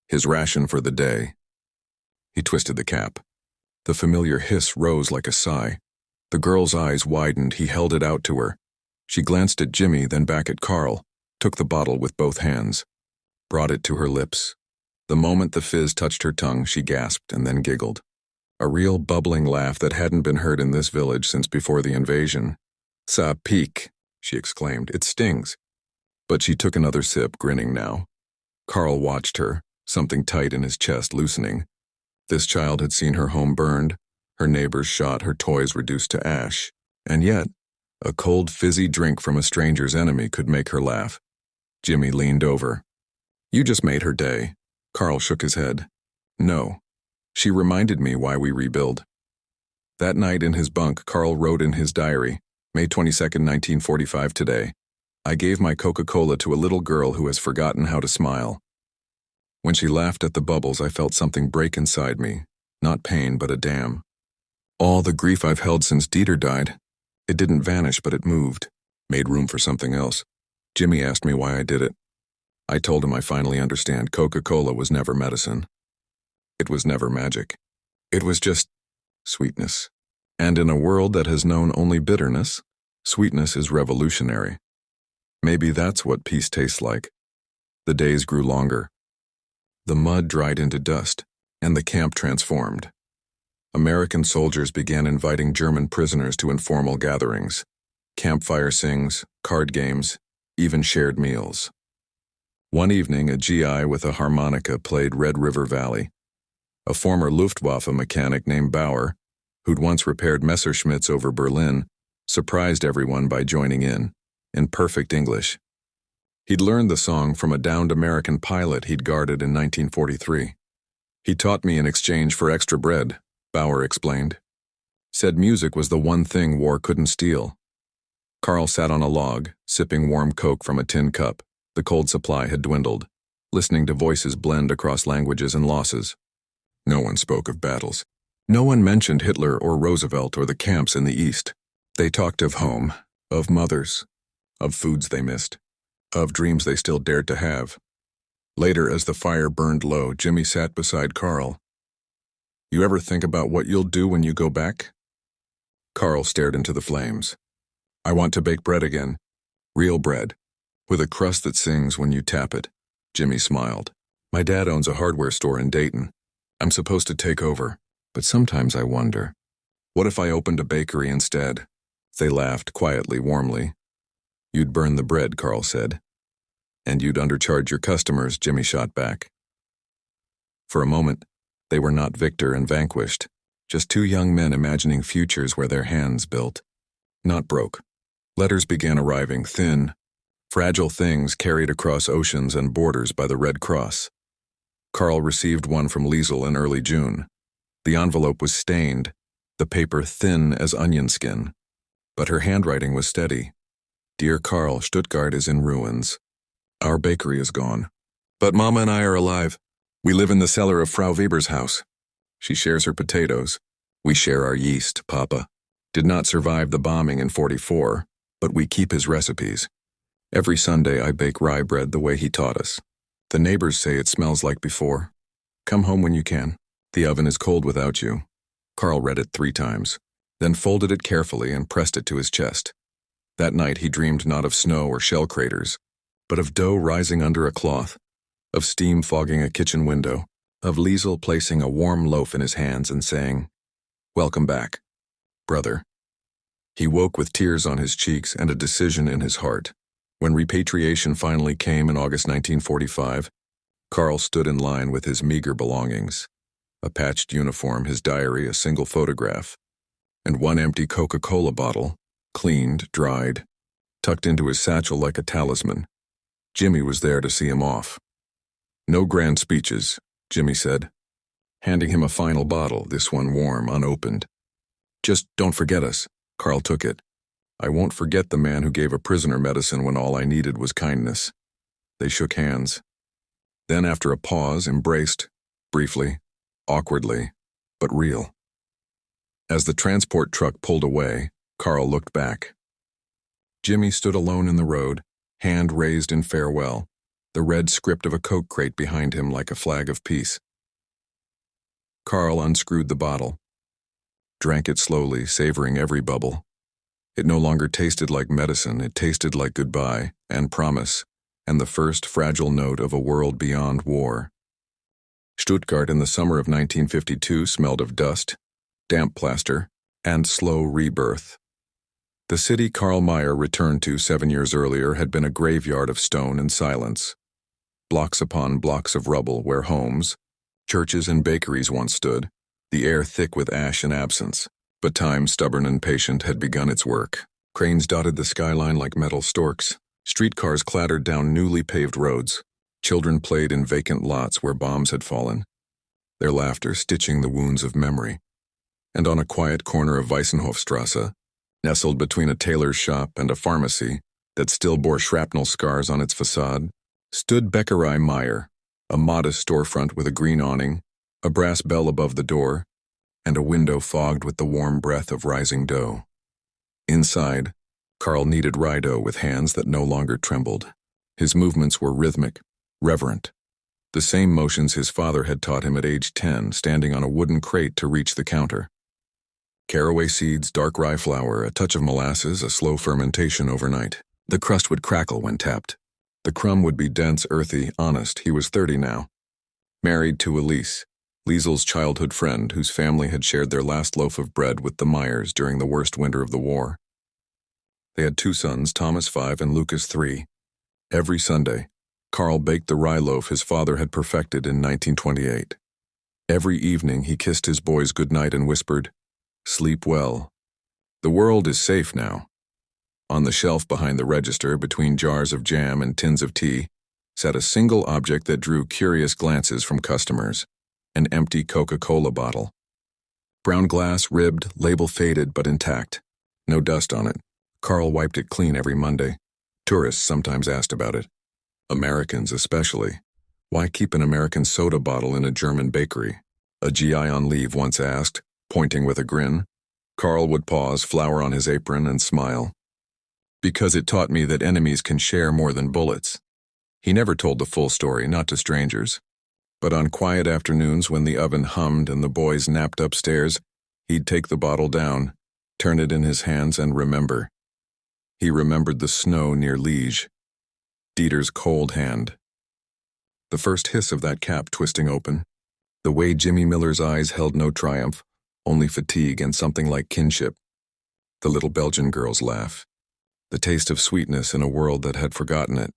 His ration for the day. He twisted the cap. The familiar hiss rose like a sigh. The girl's eyes widened. He held it out to her. She glanced at Jimmy, then back at Karl, took the bottle with both hands, brought it to her lips. The moment the fizz touched her tongue, she gasped and then giggled. A real bubbling laugh that hadn't been heard in this village since before the invasion. Ça pique, she exclaimed. It stings. But she took another sip, grinning now. Karl watched her, something tight in his chest loosening. This child had seen her home burned, her neighbors shot, her toys reduced to ash. And yet, a cold, fizzy drink from a stranger's enemy could make her laugh. Jimmy leaned over. You just made her day. Karl shook his head. No. She reminded me why we rebuild. That night in his bunk, Karl wrote in his diary, May 22nd, 1945 today. I gave my Coca-Cola to a little girl who has forgotten how to smile. When she laughed at the bubbles, I felt something break inside me. Not pain, but a dam. All the grief I've held since Dieter died. It didn't vanish, but it moved. Made room for something else. Jimmy asked me why I did it. I told him I finally understand. Coca-Cola was never medicine. It was never magic. It was just sweetness. And in a world that has known only bitterness, sweetness is revolutionary. Maybe that's what peace tastes like. The days grew longer. The mud dried into dust, and the camp transformed. American soldiers began inviting German prisoners to informal gatherings. Campfire sings, card games, even shared meals. One evening, a GI with a harmonica played Red River Valley. A former Luftwaffe mechanic named Bauer, who'd once repaired Messerschmitts over Berlin, surprised everyone by joining in perfect English. He'd learned the song from a downed American pilot he'd guarded in 1943. He taught me in exchange for extra bread, Bauer explained. Said music was the one thing war couldn't steal. Karl sat on a log, sipping warm Coke from a tin cup. The cold supply had dwindled, listening to voices blend across languages and losses. No one spoke of battles. No one mentioned Hitler or Roosevelt or the camps in the East. They talked of home, of mothers, of foods they missed, of dreams they still dared to have. Later, as the fire burned low, Jimmy sat beside Karl. You ever think about what you'll do when you go back? Karl stared into the flames. I want to bake bread again. Real bread. With a crust that sings when you tap it. Jimmy smiled. My dad owns a hardware store in Dayton. I'm supposed to take over, but sometimes I wonder, what if I opened a bakery instead? They laughed quietly, warmly. You'd burn the bread, Karl said. And you'd undercharge your customers, Jimmy shot back. For a moment, they were not victor and vanquished, just two young men imagining futures where their hands built. Not broke. Letters began arriving, thin, fragile things carried across oceans and borders by the Red Cross. Karl received one from Liège in early June. The envelope was stained, the paper thin as onion skin. But her handwriting was steady. Dear Karl, Stuttgart is in ruins. Our bakery is gone. But Mama and I are alive. We live in the cellar of Frau Weber's house. She shares her potatoes. We share our yeast, Papa. Did not survive the bombing in '44, but we keep his recipes. Every Sunday I bake rye bread the way he taught us. The neighbors say it smells like before. Come home when you can. The oven is cold without you. Karl read it 3 times, then folded it carefully and pressed it to his chest. That night he dreamed not of snow or shell craters, but of dough rising under a cloth, of steam fogging a kitchen window, of Liesl placing a warm loaf in his hands and saying, Welcome back, brother. He woke with tears on his cheeks and a decision in his heart. When repatriation finally came in August 1945, Karl stood in line with his meager belongings, a patched uniform, his diary, a single photograph, and one empty Coca-Cola bottle, cleaned, dried, tucked into his satchel like a talisman. Jimmy was there to see him off. No grand speeches, Jimmy said, handing him a final bottle, this one warm, unopened. Just don't forget us. Karl took it. I won't forget the man who gave a prisoner medicine when all I needed was kindness. They shook hands. Then, after a pause, embraced, briefly, awkwardly, but real. As the transport truck pulled away, Karl looked back. Jimmy stood alone in the road, hand raised in farewell, the red script of a Coke crate behind him like a flag of peace. Karl unscrewed the bottle, drank it slowly, savoring every bubble. It no longer tasted like medicine, it tasted like goodbye and promise, and the first fragile note of a world beyond war. Stuttgart in the summer of 1952 smelled of dust, damp plaster, and slow rebirth. The city Karl Meier returned to 7 years earlier had been a graveyard of stone and silence. Blocks upon blocks of rubble where homes, churches and bakeries once stood, the air thick with ash and absence. But time, stubborn and patient, had begun its work. Cranes dotted the skyline like metal storks. Streetcars clattered down newly paved roads. Children played in vacant lots where bombs had fallen, their laughter stitching the wounds of memory. And on a quiet corner of Weissenhofstrasse, nestled between a tailor's shop and a pharmacy that still bore shrapnel scars on its facade, stood Bäckerei Meier, a modest storefront with a green awning, a brass bell above the door, and a window fogged with the warm breath of rising dough. Inside, Karl kneaded rye dough with hands that no longer trembled. His movements were rhythmic, reverent. The same motions his father had taught him at age 10, standing on a wooden crate to reach the counter. Caraway seeds, dark rye flour, a touch of molasses, a slow fermentation overnight. The crust would crackle when tapped. The crumb would be dense, earthy, honest. He was 30 now. Married to Elise, Liesel's childhood friend whose family had shared their last loaf of bread with the Meyers during the worst winter of the war. They had 2 sons, Thomas 5 and Lucas 3. Every Sunday, Karl baked the rye loaf his father had perfected in 1928. Every evening he kissed his boys goodnight and whispered, "Sleep well. The world is safe now." On the shelf behind the register, between jars of jam and tins of tea, sat a single object that drew curious glances from customers. An empty Coca-Cola bottle. Brown glass, ribbed, label faded but intact. No dust on it. Karl wiped it clean every Monday. Tourists sometimes asked about it. Americans especially. Why keep an American soda bottle in a German bakery? A GI on leave once asked, pointing with a grin. Karl would pause, flour on his apron, and smile. Because it taught me that enemies can share more than bullets. He never told the full story, not to strangers. But on quiet afternoons when the oven hummed and the boys napped upstairs, he'd take the bottle down, turn it in his hands, and remember. He remembered the snow near Liège. Dieter's cold hand. The first hiss of that cap twisting open. The way Jimmy Miller's eyes held no triumph, only fatigue and something like kinship. The little Belgian girl's laugh. The taste of sweetness in a world that had forgotten it.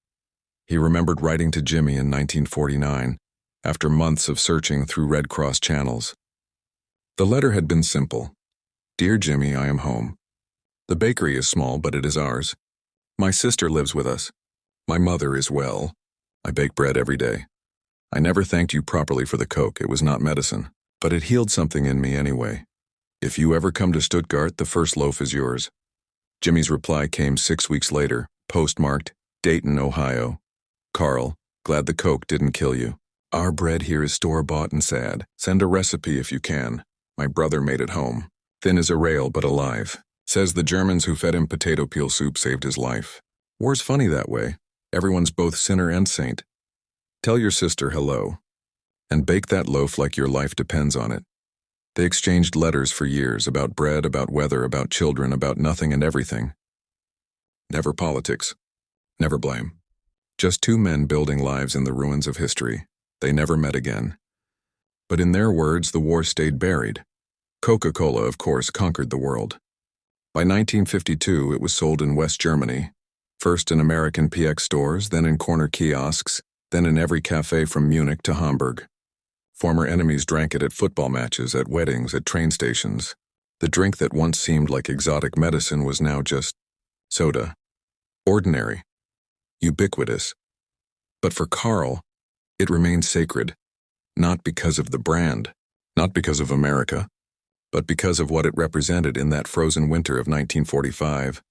He remembered writing to Jimmy in 1949. After months of searching through Red Cross channels. The letter had been simple. Dear Jimmy, I am home. The bakery is small, but it is ours. My sister lives with us. My mother is well. I bake bread every day. I never thanked you properly for the Coke. It was not medicine, but it healed something in me anyway. If you ever come to Stuttgart, the first loaf is yours. Jimmy's reply came 6 weeks later, postmarked, Dayton, Ohio. Karl, glad the Coke didn't kill you. Our bread here is store-bought and sad. Send a recipe if you can. My brother made it home. Thin as a rail, but alive. Says the Germans who fed him potato peel soup saved his life. War's funny that way. Everyone's both sinner and saint. Tell your sister hello. And bake that loaf like your life depends on it. They exchanged letters for years about bread, about weather, about children, about nothing and everything. Never politics. Never blame. Just 2 men building lives in the ruins of history. They never met again. But in their words, the war stayed buried. Coca-Cola, of course, conquered the world. By 1952, it was sold in West Germany, first in American PX stores, then in corner kiosks, then in every cafe from Munich to Hamburg. Former enemies drank it at football matches, at weddings, at train stations. The drink that once seemed like exotic medicine was now just soda. Ordinary. Ubiquitous. But for Karl, it remained sacred, not because of the brand, not because of America, but because of what it represented in that frozen winter of 1945,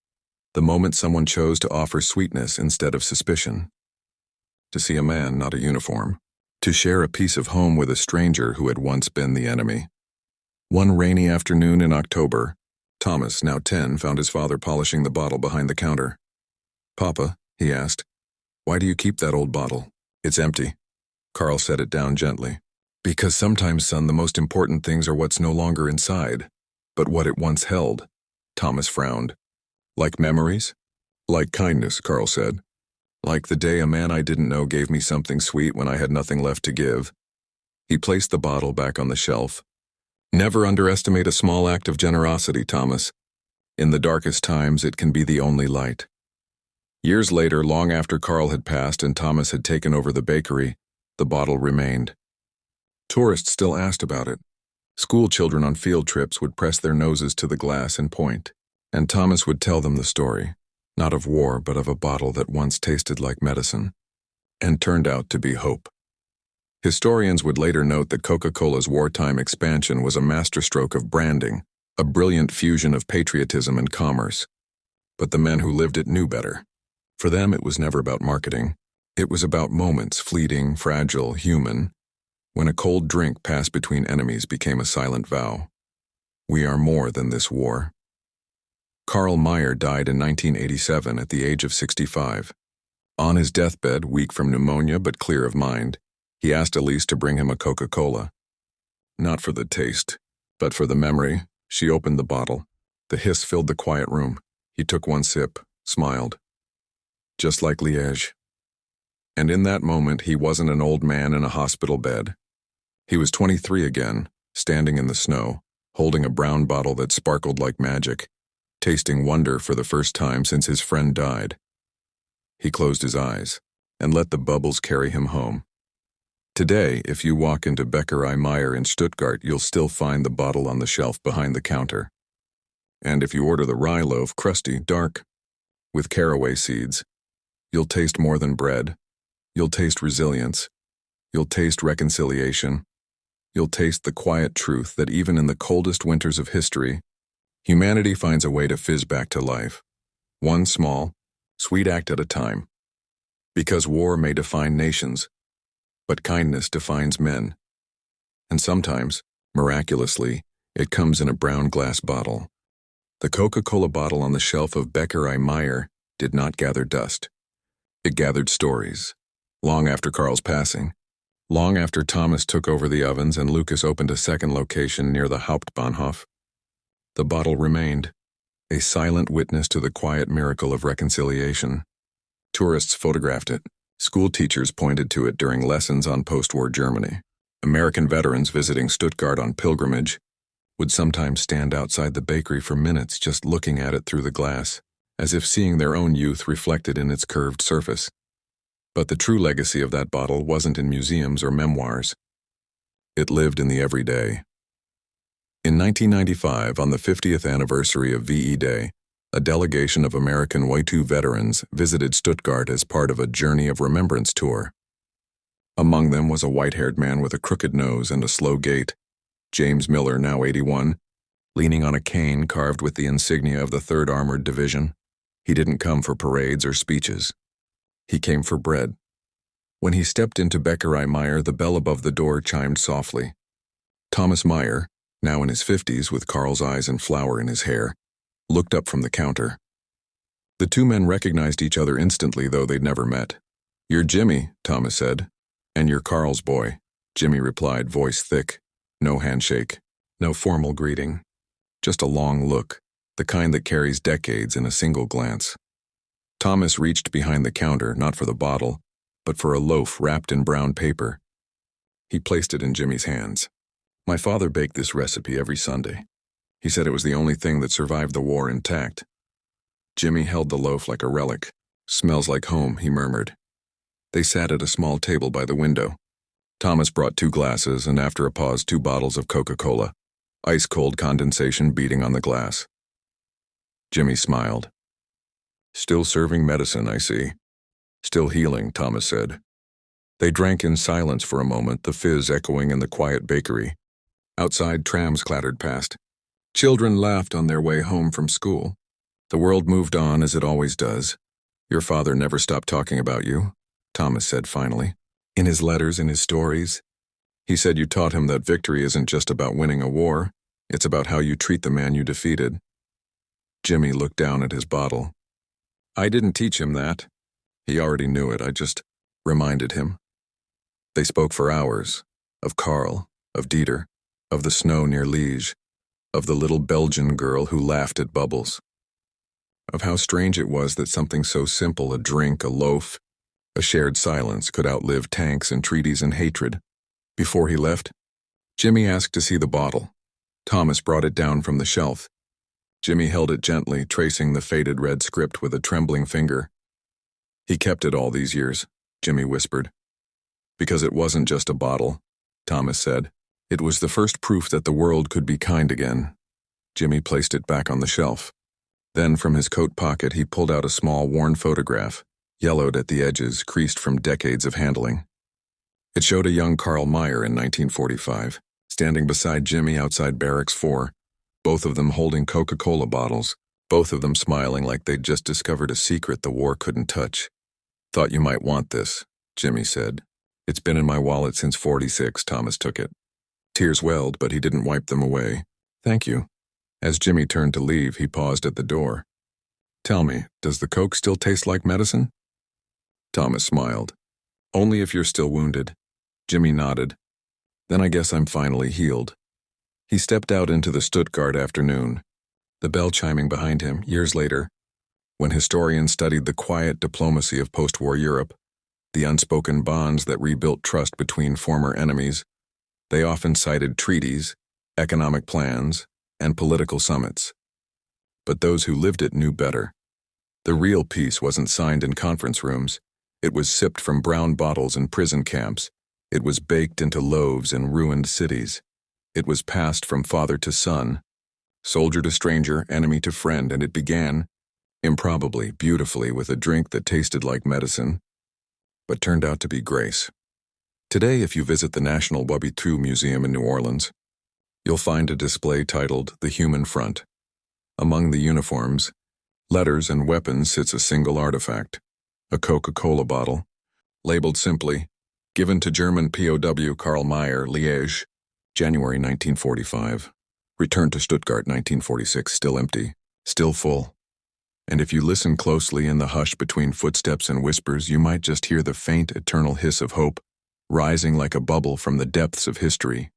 the moment someone chose to offer sweetness instead of suspicion. To see a man, not a uniform. To share a piece of home with a stranger who had once been the enemy. One rainy afternoon in October, Thomas, now 10, found his father polishing the bottle behind the counter. "Papa," he asked, "why do you keep that old bottle?" "It's empty." Karl set it down gently. "Because sometimes, son, the most important things are what's no longer inside, but what it once held." Thomas frowned. "Like memories?" "Like kindness," Karl said. "Like the day a man I didn't know gave me something sweet when I had nothing left to give." He placed the bottle back on the shelf. "Never underestimate a small act of generosity, Thomas. In the darkest times, it can be the only light." Years later, long after Karl had passed and Thomas had taken over the bakery, the bottle remained. Tourists still asked about it. School children on field trips would press their noses to the glass and point, and Thomas would tell them the story, not of war but of a bottle that once tasted like medicine, and turned out to be hope. Historians would later note that Coca-Cola's wartime expansion was a masterstroke of branding, a brilliant fusion of patriotism and commerce. But the men who lived it knew better. For them, it was never about marketing. It was about moments, fleeting, fragile, human, when a cold drink passed between enemies became a silent vow. We are more than this war. Karl Meier died in 1987 at the age of 65. On his deathbed, weak from pneumonia but clear of mind, he asked Elise to bring him a Coca-Cola. Not for the taste, but for the memory. She opened the bottle. The hiss filled the quiet room. He took one sip, smiled. Just like Liège. And in that moment, he wasn't an old man in a hospital bed. He was 23 again, standing in the snow, holding a brown bottle that sparkled like magic, tasting wonder for the first time since his friend died. He closed his eyes and let the bubbles carry him home. Today, if you walk into WWII Meier in Stuttgart, you'll still find the bottle on the shelf behind the counter. And if you order the rye loaf, crusty, dark, with caraway seeds, you'll taste more than bread. You'll taste resilience. You'll taste reconciliation. You'll taste the quiet truth that even in the coldest winters of history, humanity finds a way to fizz back to life. One small, sweet act at a time. Because war may define nations, but kindness defines men. And sometimes, miraculously, it comes in a brown glass bottle. The Coca-Cola bottle on the shelf of WWII Meier did not gather dust. It gathered stories. Long after Karl's passing, long after Thomas took over the ovens and Lucas opened a second location near the Hauptbahnhof, the bottle remained, a silent witness to the quiet miracle of reconciliation. Tourists photographed it. School teachers pointed to it during lessons on post-war Germany. American veterans visiting Stuttgart on pilgrimage would sometimes stand outside the bakery for minutes just looking at it through the glass, as if seeing their own youth reflected in its curved surface. But the true legacy of that bottle wasn't in museums or memoirs. It lived in the everyday. In 1995, on the 50th anniversary of VE Day, a delegation of American WWII veterans visited Stuttgart as part of a Journey of Remembrance tour. Among them was a white-haired man with a crooked nose and a slow gait, James Miller, now 81, leaning on a cane carved with the insignia of the 3rd Armored Division. He didn't come for parades or speeches. He came for bread. When he stepped into WWII Meier, the bell above the door chimed softly. Thomas Meier, now in his 50s with Karl's eyes and flour in his hair, looked up from the counter. The two men recognized each other instantly, though they'd never met. "You're Jimmy," Thomas said. "And you're Karl's boy," Jimmy replied, voice thick. No handshake, no formal greeting. Just a long look, the kind that carries decades in a single glance. Thomas reached behind the counter, not for the bottle, but for a loaf wrapped in brown paper. He placed it in Jimmy's hands. "My father baked this recipe every Sunday. He said it was the only thing that survived the war intact." Jimmy held the loaf like a relic. "Smells like home," he murmured. They sat at a small table by the window. Thomas brought 2 glasses and after a pause 2 bottles of Coca-Cola, ice-cold condensation beating on the glass. Jimmy smiled. "Still serving medicine, I see. Still healing," Thomas said. They drank in silence for a moment, the fizz echoing in the quiet bakery. Outside, trams clattered past. Children laughed on their way home from school. The world moved on as it always does. Your father never stopped talking about you, Thomas said finally. In his letters, in his stories. He said you taught him that victory isn't just about winning a war, it's about how you treat the man you defeated. Jimmy looked down at his bottle. I didn't teach him that. He already knew it, I just reminded him. They spoke for hours, of Karl, of Dieter, of the snow near Liège, of the little Belgian girl who laughed at bubbles, of how strange it was that something so simple, a drink, a loaf, a shared silence, could outlive tanks and treaties and hatred. Before he left, Jimmy asked to see the bottle. Thomas brought it down from the shelf. Jimmy held it gently, tracing the faded red script with a trembling finger. He kept it all these years, Jimmy whispered. Because it wasn't just a bottle, Thomas said. It was the first proof that the world could be kind again. Jimmy placed it back on the shelf. Then from his coat pocket he pulled out a small worn photograph, yellowed at the edges, creased from decades of handling. It showed a young Karl Meier in 1945, standing beside Jimmy outside Barracks 4, both of them holding Coca-Cola bottles, both of them smiling like they'd just discovered a secret the war couldn't touch. Thought you might want this, Jimmy said. It's been in my wallet since '46, Thomas took it. Tears welled, but he didn't wipe them away. Thank you. As Jimmy turned to leave, he paused at the door. Tell me, does the Coke still taste like medicine? Thomas smiled. Only if you're still wounded. Jimmy nodded. Then I guess I'm finally healed. He stepped out into the Stuttgart afternoon, the bell chiming behind him years later, when historians studied the quiet diplomacy of post-war Europe, the unspoken bonds that rebuilt trust between former enemies. They often cited treaties, economic plans, and political summits. But those who lived it knew better. The real peace wasn't signed in conference rooms. It was sipped from brown bottles in prison camps. It was baked into loaves in ruined cities. It was passed from father to son, soldier to stranger, enemy to friend, and it began, improbably, beautifully, with a drink that tasted like medicine, but turned out to be grace. Today, if you visit the National WWII Museum in New Orleans, you'll find a display titled The Human Front. Among the uniforms, letters, and weapons sits a single artifact, a Coca-Cola bottle, labeled simply, given to German POW Karl Meier, Liège, January 1945. Returned to Stuttgart 1946, still empty, still full. And if you listen closely in the hush between footsteps and whispers, you might just hear the faint, eternal hiss of hope, rising like a bubble from the depths of history.